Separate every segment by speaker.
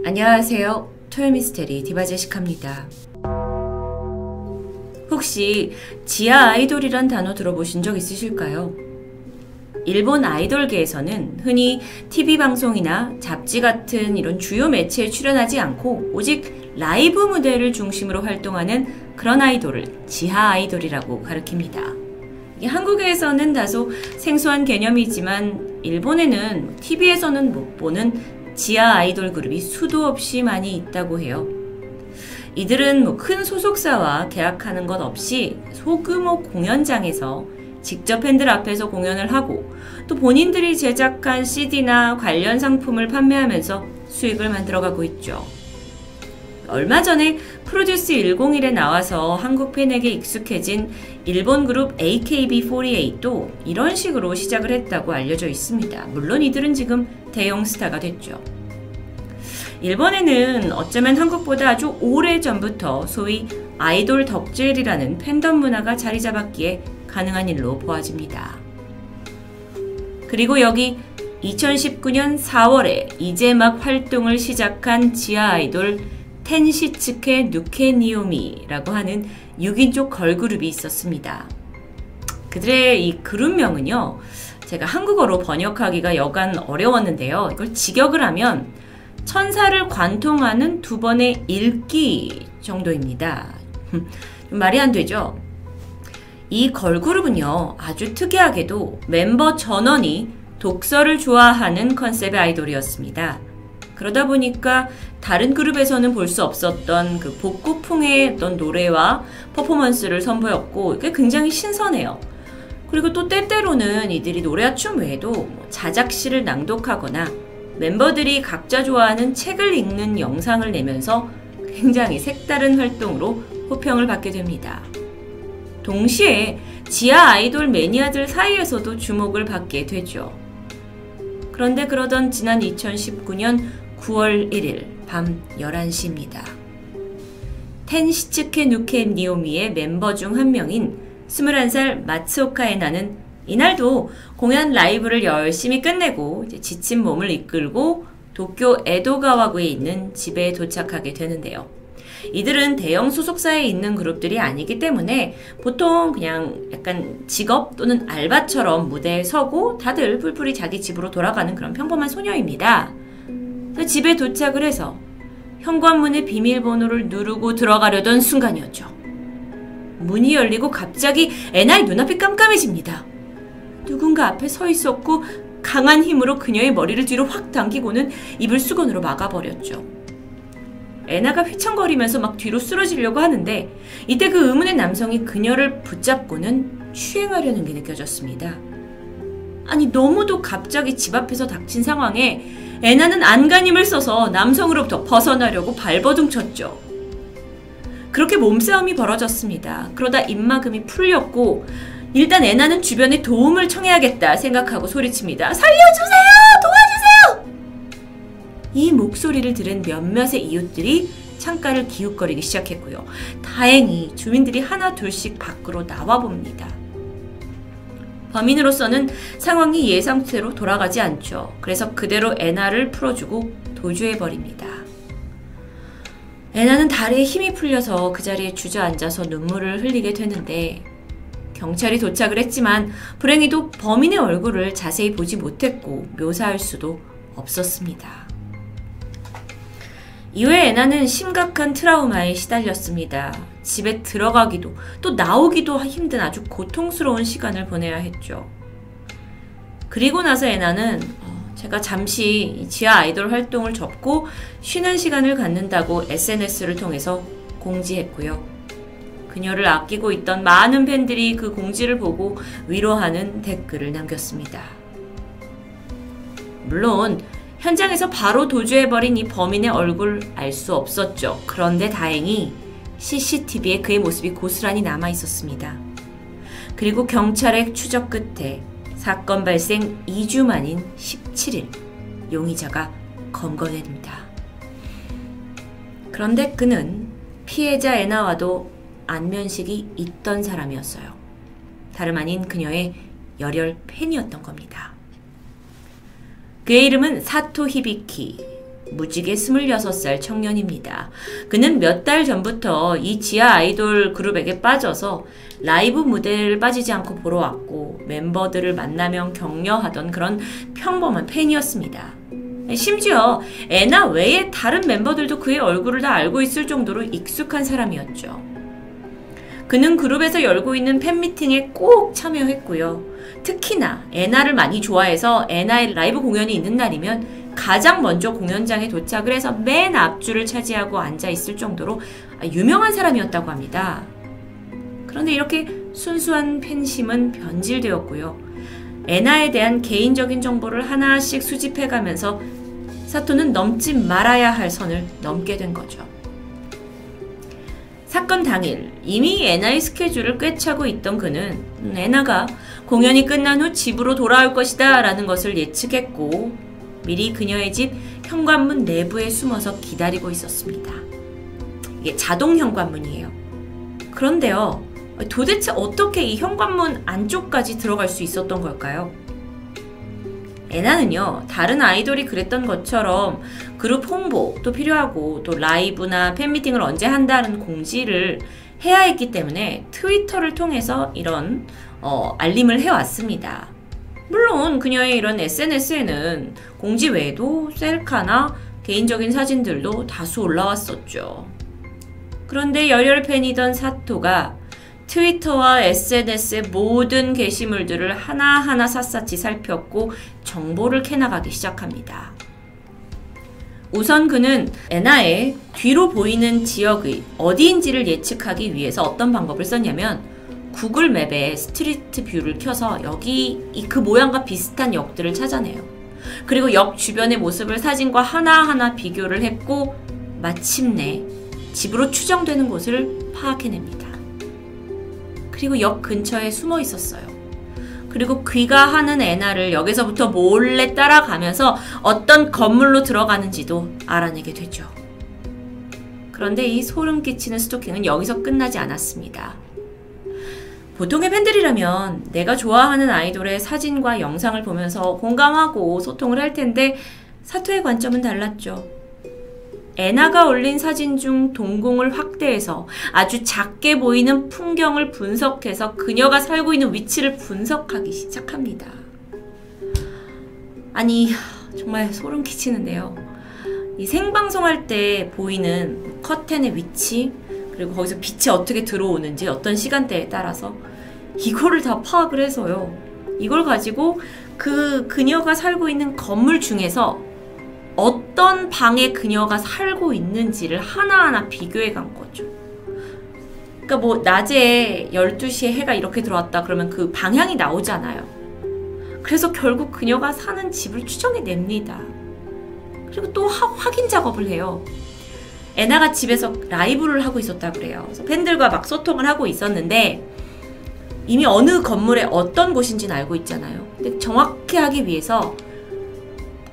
Speaker 1: 안녕하세요. 토요미스테리 디바제시카입니다. 혹시 지하 아이돌이란 단어 들어보신 적 있으실까요? 일본 아이돌계에서는 흔히 TV 방송이나 잡지 같은 이런 주요 매체에 출연하지 않고 오직 라이브 무대를 중심으로 활동하는 그런 아이돌을 지하 아이돌이라고 가리킵니다. 한국에서는 다소 생소한 개념이지만 일본에는 TV에서는 못 보는 지하 아이돌 그룹이 수도 없이 많이 있다고 해요. 이들은 큰 소속사와 계약하는 것 없이 소규모 공연장에서 직접 팬들 앞에서 공연을 하고 또 본인들이 제작한 CD나 관련 상품을 판매하면서 수익을 만들어가고 있죠. 얼마 전에 프로듀스 101에 나와서 한국 팬에게 익숙해진 일본 그룹 AKB48도 이런 식으로 시작을 했다고 알려져 있습니다. 물론 이들은 지금 대형 스타가 됐죠. 일본에는 어쩌면 한국보다 아주 오래전부터 소위 아이돌 덕질이라는 팬덤 문화가 자리 잡았기에 가능한 일로 보아집니다. 그리고 여기 2019년 4월에 이제 막 활동을 시작한 지하 아이돌 텐시츠케 누케니오미라고 하는 6인조 걸그룹이 있었습니다. 그들의 이 그룹명은요, 제가 한국어로 번역하기가 여간 어려웠는데요. 이걸 직역을 하면 천사를 관통하는 두 번의 읽기 정도입니다. 좀 말이 안 되죠? 이 걸그룹은요, 아주 특이하게도 멤버 전원이 독서를 좋아하는 컨셉의 아이돌이었습니다. 그러다 보니까 다른 그룹에서는 볼 수 없었던 그 복고풍의 어떤 노래와 퍼포먼스를 선보였고 이게 굉장히 신선해요. 그리고 또 때때로는 이들이 노래와 춤 외에도 자작시를 낭독하거나 멤버들이 각자 좋아하는 책을 읽는 영상을 내면서 굉장히 색다른 활동으로 호평을 받게 됩니다. 동시에 지하 아이돌 매니아들 사이에서도 주목을 받게 되죠. 그런데 그러던 지난 2019년 9월 1일 밤 11시입니다. 텐시츠케 누케니오미의 멤버 중 한 명인 21살 마츠오카 에나는 이날도 공연 라이브를 열심히 끝내고 이제 지친 몸을 이끌고 도쿄 에도가와구에 있는 집에 도착하게 되는데요. 이들은 대형 소속사에 있는 그룹들이 아니기 때문에 보통 그냥 약간 직업 또는 알바처럼 무대에 서고 다들 풀풀이 자기 집으로 돌아가는 그런 평범한 소녀입니다. 집에 도착을 해서 현관문의 비밀번호를 누르고 들어가려던 순간이었죠. 문이 열리고 갑자기 에나의 눈앞이 깜깜해집니다. 누군가 앞에 서 있었고 강한 힘으로 그녀의 머리를 뒤로 확 당기고는 입을 수건으로 막아버렸죠. 에나가 휘청거리면서 막 뒤로 쓰러지려고 하는데 이때 그 의문의 남성이 그녀를 붙잡고는 추행하려는 게 느껴졌습니다. 아니 너무도 갑자기 집 앞에서 닥친 상황에 에나는 안간힘을 써서 남성으로부터 벗어나려고 발버둥 쳤죠. 그렇게 몸싸움이 벌어졌습니다. 그러다 입막음이 풀렸고 일단 에나는 주변에 도움을 청해야겠다 생각하고 소리칩니다. 살려주세요! 도와주세요! 이 목소리를 들은 몇몇의 이웃들이 창가를 기웃거리기 시작했고요. 다행히 주민들이 하나 둘씩 밖으로 나와봅니다. 범인으로서는 상황이 예상대로 돌아가지 않죠. 그래서 그대로 에나를 풀어주고 도주해버립니다. 에나는 다리에 힘이 풀려서 그 자리에 주저앉아서 눈물을 흘리게 되는데 경찰이 도착을 했지만 불행히도 범인의 얼굴을 자세히 보지 못했고 묘사할 수도 없었습니다. 이후에 에나는 심각한 트라우마에 시달렸습니다. 집에 들어가기도 또 나오기도 힘든 아주 고통스러운 시간을 보내야 했죠. 그리고 나서 에나는 제가 잠시 지하 아이돌 활동을 접고 쉬는 시간을 갖는다고 SNS를 통해서 공지했고요. 그녀를 아끼고 있던 많은 팬들이 그 공지를 보고 위로하는 댓글을 남겼습니다. 물론 현장에서 바로 도주해버린 이 범인의 얼굴 알 수 없었죠. 그런데 다행히 CCTV에 그의 모습이 고스란히 남아있었습니다. 그리고 경찰의 추적 끝에 사건 발생 2주 만인 17일 용의자가 검거됩니다. 그런데 그는 피해자 에나와도 안면식이 있던 사람이었어요. 다름 아닌 그녀의 열혈 팬이었던 겁니다. 그의 이름은 사토 히비키. 무지개 26살 청년입니다. 그는 몇 달 전부터 이 지하 아이돌 그룹에게 빠져서 라이브 무대를 빠지지 않고 보러 왔고 멤버들을 만나면 격려하던 그런 평범한 팬이었습니다. 심지어 애나 외에 다른 멤버들도 그의 얼굴을 다 알고 있을 정도로 익숙한 사람이었죠. 그는 그룹에서 열고 있는 팬미팅에 꼭 참여했고요. 특히나 애나를 많이 좋아해서 애나의 라이브 공연이 있는 날이면 가장 먼저 공연장에 도착을 해서 맨 앞줄을 차지하고 앉아 있을 정도로 유명한 사람이었다고 합니다. 그런데 이렇게 순수한 팬심은 변질되었고요. 애나에 대한 개인적인 정보를 하나씩 수집해가면서 사토는 넘지 말아야 할 선을 넘게 된 거죠. 사건 당일 이미 애나의 스케줄을 꿰차고 있던 그는 애나가 공연이 끝난 후 집으로 돌아올 것이다 라는 것을 예측했고 미리 그녀의 집 현관문 내부에 숨어서 기다리고 있었습니다. 이게 자동 현관문이에요. 그런데요, 도대체 어떻게 이 현관문 안쪽까지 들어갈 수 있었던 걸까요? 애나는요, 다른 아이돌이 그랬던 것처럼 그룹 홍보도 필요하고 또 라이브나 팬미팅을 언제 한다는 공지를 해야 했기 때문에 트위터를 통해서 이런 알림을 해왔습니다. 물론 그녀의 이런 SNS에는 공지 외에도 셀카나 개인적인 사진들도 다수 올라왔었죠. 그런데 열혈 팬이던 사토가 트위터와 SNS의 모든 게시물들을 하나하나 샅샅이 살폈고 정보를 캐나가기 시작합니다. 우선 그는 애나의 뒤로 보이는 지역의 어디인지를 예측하기 위해서 어떤 방법을 썼냐면 구글 맵에 스트리트 뷰를 켜서 여기 그 모양과 비슷한 역들을 찾아내요. 그리고 역 주변의 모습을 사진과 하나하나 비교를 했고 마침내 집으로 추정되는 곳을 파악해냅니다. 그리고 역 근처에 숨어 있었어요. 그리고 귀가하는 애나를 역에서부터 몰래 따라가면서 어떤 건물로 들어가는지도 알아내게 되죠. 그런데 이 소름 끼치는 스토킹은 여기서 끝나지 않았습니다. 보통의 팬들이라면 내가 좋아하는 아이돌의 사진과 영상을 보면서 공감하고 소통을 할 텐데 사토의 관점은 달랐죠. 애나가 올린 사진 중 동공을 확대해서 아주 작게 보이는 풍경을 분석해서 그녀가 살고 있는 위치를 분석하기 시작합니다. 아니, 정말 소름 끼치는데요. 이 생방송할 때 보이는 커튼의 위치, 그리고 거기서 빛이 어떻게 들어오는지 어떤 시간대에 따라서 이거를 다 파악을 해서요. 이걸 가지고 그녀가 살고 있는 건물 중에서 어떤 방에 그녀가 살고 있는지를 하나하나 비교해 간 거죠. 그러니까 뭐 낮에 12시에 해가 이렇게 들어왔다 그러면 그 방향이 나오잖아요. 그래서 결국 그녀가 사는 집을 추정해 냅니다. 그리고 또 확인 작업을 해요. 애나가 집에서 라이브를 하고 있었다 그래요. 그래서 팬들과 막 소통을 하고 있었는데 이미 어느 건물에 어떤 곳인지는 알고 있잖아요. 근데 정확히 하기 위해서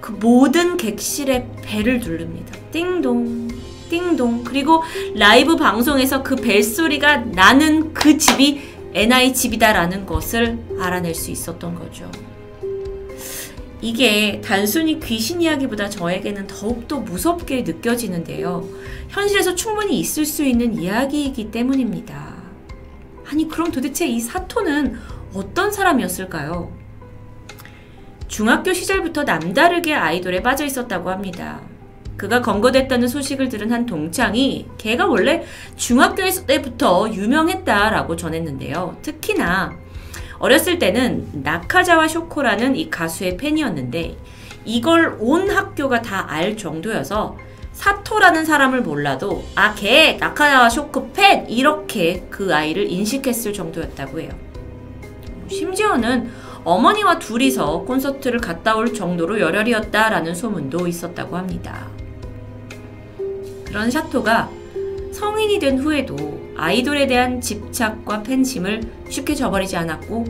Speaker 1: 그 모든 객실의 벨을 누릅니다. 띵동 띵동. 그리고 라이브 방송에서 그 벨소리가 나는 그 집이 애나의 집이다라는 것을 알아낼 수 있었던 거죠. 이게 단순히 귀신 이야기보다 저에게는 더욱더 무섭게 느껴지는데요. 현실에서 충분히 있을 수 있는 이야기이기 때문입니다. 아니, 그럼 도대체 이 사토는 어떤 사람이었을까요? 중학교 시절부터 남다르게 아이돌에 빠져 있었다고 합니다. 그가 검거됐다는 소식을 들은 한 동창이 걔가 원래 중학교 때부터 유명했다라고 전했는데요. 특히나 어렸을 때는 나카자와 쇼코라는 이 가수의 팬이었는데 이걸 온 학교가 다 알 정도여서 사토라는 사람을 몰라도 걔 나카자와 쇼코 팬! 이렇게 그 아이를 인식했을 정도였다고 해요. 심지어는 어머니와 둘이서 콘서트를 갔다 올 정도로 열혈이었다라는 소문도 있었다고 합니다. 그런 샤토가 성인이 된 후에도 아이돌에 대한 집착과 팬심을 쉽게 저버리지 않았고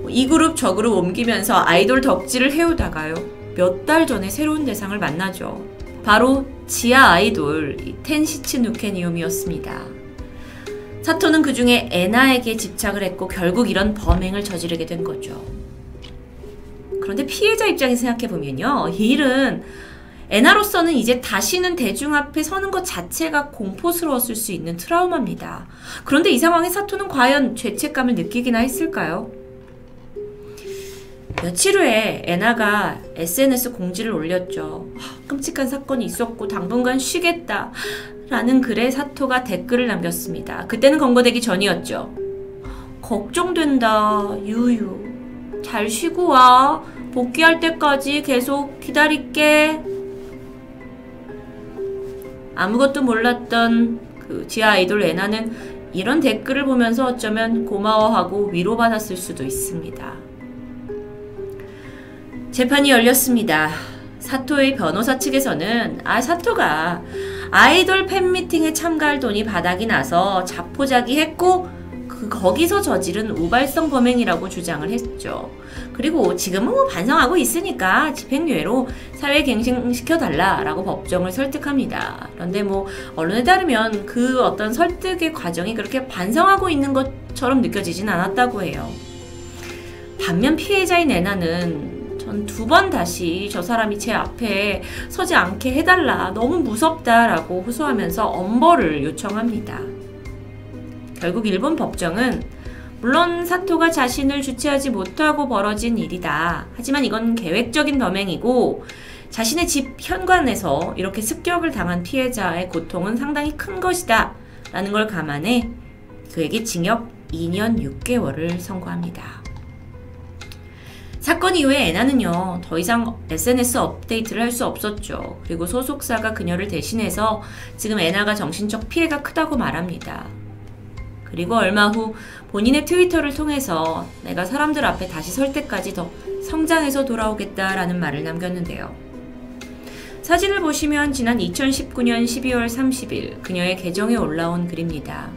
Speaker 1: 이 그룹 저 그룹 옮기면서 아이돌 덕질을 해오다가요. 몇 달 전에 새로운 대상을 만나죠. 바로 지하 아이돌 텐시츠 누케니움이었습니다. 사토는 그 중에 애나에게 집착을 했고 결국 이런 범행을 저지르게 된 거죠. 그런데 피해자 입장에서 생각해보면요. 이 일은 애나로서는 이제 다시는 대중 앞에 서는 것 자체가 공포스러웠을 수 있는 트라우마입니다. 그런데 이 상황에 사토는 과연 죄책감을 느끼기나 했을까요? 며칠 후에 애나가 SNS 공지를 올렸죠. 끔찍한 사건이 있었고 당분간 쉬겠다 라는 글에 사토가 댓글을 남겼습니다. 그때는 검거되기 전이었죠. 걱정된다 유유. 잘 쉬고 와. 복귀할 때까지 계속 기다릴게. 아무것도 몰랐던 그 지하 아이돌 애나는 이런 댓글을 보면서 어쩌면 고마워하고 위로받았을 수도 있습니다. 재판이 열렸습니다. 사토의 변호사 측에서는 사토가 아이돌 팬미팅에 참가할 돈이 바닥이 나서 자포자기했고 거기서 저지른 우발성 범행이라고 주장을 했죠. 그리고 지금은 반성하고 있으니까 집행유예로 사회갱생시켜달라라고 법정을 설득합니다. 그런데 언론에 따르면 그 어떤 설득의 과정이 그렇게 반성하고 있는 것처럼 느껴지진 않았다고 해요. 반면 피해자인 애나는 전 2번 다시 저 사람이 제 앞에 서지 않게 해달라. 너무 무섭다라고 호소하면서 엄벌을 요청합니다. 결국 일본 법정은 물론 사토가 자신을 주체하지 못하고 벌어진 일이다. 하지만 이건 계획적인 범행이고 자신의 집 현관에서 이렇게 습격을 당한 피해자의 고통은 상당히 큰 것이다. 라는 걸 감안해 그에게 징역 2년 6개월을 선고합니다. 사건 이후에 애나는요, 더 이상 SNS 업데이트를 할 수 없었죠. 그리고 소속사가 그녀를 대신해서 지금 애나가 정신적 피해가 크다고 말합니다. 그리고 얼마 후 본인의 트위터를 통해서 내가 사람들 앞에 다시 설 때까지 더 성장해서 돌아오겠다라는 말을 남겼는데요. 사진을 보시면 지난 2019년 12월 30일 그녀의 계정에 올라온 글입니다.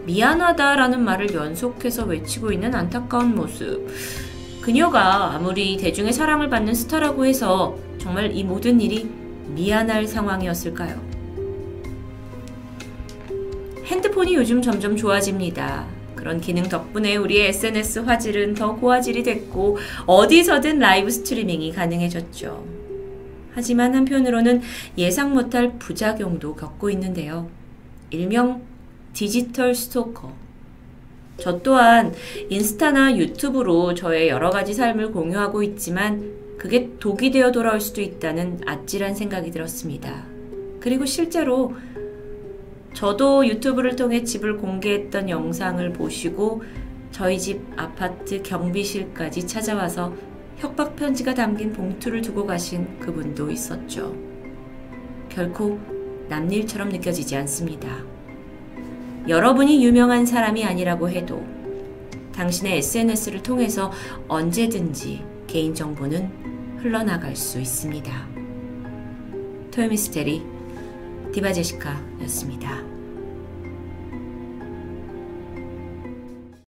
Speaker 1: 미안하다라는 말을 연속해서 외치고 있는 안타까운 모습. 그녀가 아무리 대중의 사랑을 받는 스타라고 해서 정말 이 모든 일이 미안할 상황이었을까요? 핸드폰이 요즘 점점 좋아집니다. 그런 기능 덕분에 우리의 SNS 화질은 더 고화질이 됐고 어디서든 라이브 스트리밍이 가능해졌죠. 하지만 한편으로는 예상 못할 부작용도 겪고 있는데요. 일명 디지털 스토커. 저 또한 인스타나 유튜브로 저의 여러 가지 삶을 공유하고 있지만 그게 독이 되어 돌아올 수도 있다는 아찔한 생각이 들었습니다. 그리고 실제로 저도 유튜브를 통해 집을 공개했던 영상을 보시고 저희 집 아파트 경비실까지 찾아와서 협박 편지가 담긴 봉투를 두고 가신 그분도 있었죠. 결코 남일처럼 느껴지지 않습니다. 여러분이 유명한 사람이 아니라고 해도 당신의 SNS를 통해서 언제든지 개인정보는 흘러나갈 수 있습니다. 토요미스테리 디바제시카였습니다.